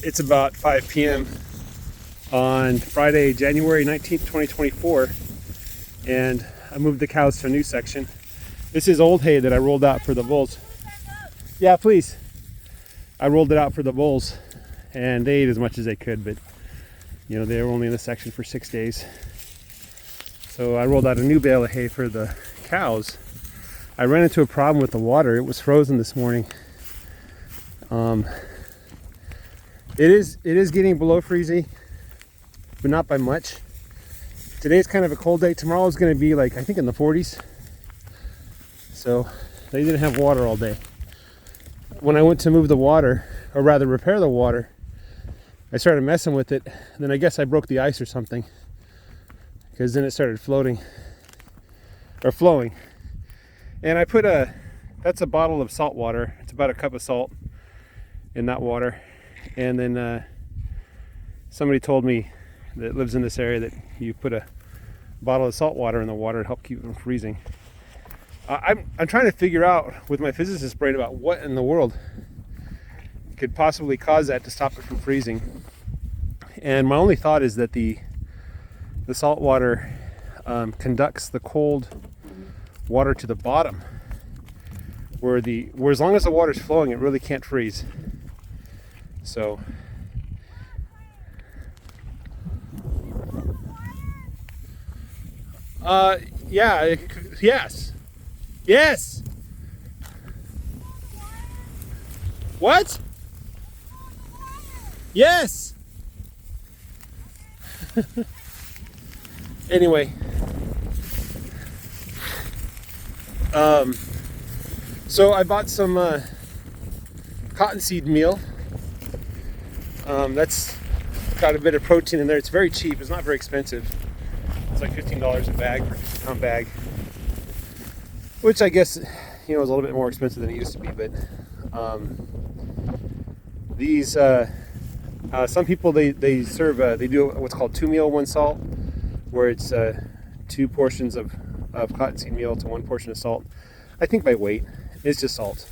It's about 5 p.m. on Friday, January 19th, 2024, and I moved the cows to a new section. This is old hay that I rolled out for the bulls. Yeah, please. I rolled it out for the bulls, and they ate as much as they could, but you know, they were only in the section for 6 days. So I rolled out a new bale of hay for the cows. I ran into a problem with the water. It was frozen this morning. It is getting below freezing, but not by much. Today's kind of a cold day. Tomorrow is going to be like, I think, in the 40s. So they didn't have water all day. When I went to move the water, or rather repair the water, I started messing with it. And then I guess I broke the ice or something, because then it started floating or flowing. And I put that's a bottle of salt water. It's about a cup of salt in that water. And then somebody told me that lives in this area that you put a bottle of salt water in the water to help keep it from freezing. I'm trying to figure out with my physicist brain about what in the world could possibly cause that to stop it from freezing. And my only thought is that the salt water conducts the cold water to the bottom, where as long as the water's flowing, it really can't freeze. So yeah, yes. What? Yes. Anyway, so I bought some cottonseed meal. That's got a bit of protein in there. It's very cheap. It's not very expensive. It's like $15 a bag for a 50-pound bag, which I guess, you know, is a little bit more expensive than it used to be. But these some people they serve they do what's called 2 meal 1 salt, where it's 2 portions of cottonseed meal to 1 portion of salt. I think by weight. It's just salt,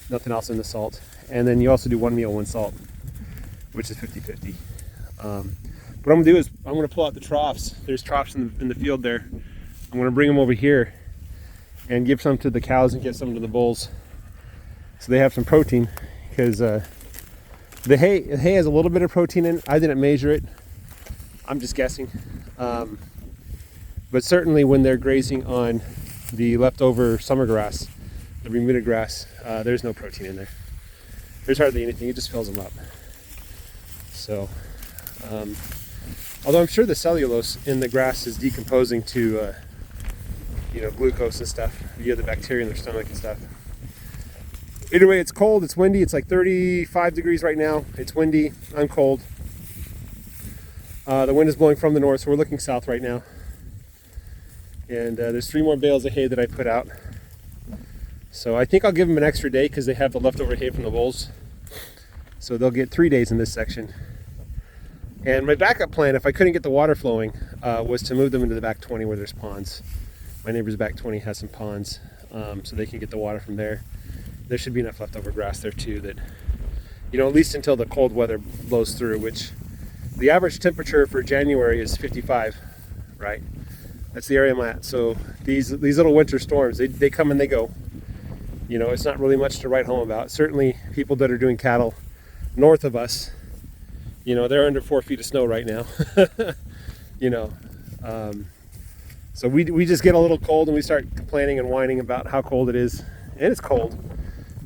nothing else in the salt. And then you also do 1 meal 1 salt, which is 50-50. What I'm gonna do is I'm gonna pull out the troughs. There's troughs in the field there. I'm gonna bring them over here and give some to the cows and give some to the bulls, so they have some protein. Because the hay has a little bit of protein in it. I didn't measure it. I'm just guessing. But certainly when they're grazing on the leftover summer grass, the Bermuda grass, there's no protein in there. There's hardly anything. It just fills them up. So, although I'm sure the cellulose in the grass is decomposing to, you know, glucose and stuff via the bacteria in their stomach and stuff. Either way, it's cold, it's windy. It's like 35 degrees right now. It's windy, I'm cold. The wind is blowing from the north, so we're looking south right now. And there's 3 more bales of hay that I put out. So I think I'll give them an extra day because they have the leftover hay from the bulls. So they'll get 3 days in this section. And my backup plan, if I couldn't get the water flowing, was to move them into the back 20 where there's ponds. My neighbor's back 20 has some ponds, so they can get the water from there. There should be enough leftover grass there too that, you know, at least until the cold weather blows through, which the average temperature for January is 55, right? That's the area I'm at. So these little winter storms, they come and they go. You know, it's not really much to write home about. Certainly people that are doing cattle north of us, you know, they're under 4 feet of snow right now. You know, so we just get a little cold and we start complaining and whining about how cold it is. And it's cold,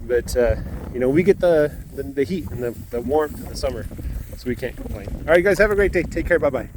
but you know, we get the heat and the warmth in the summer, so we can't complain. All right, guys, have a great day. Take care. Bye-bye.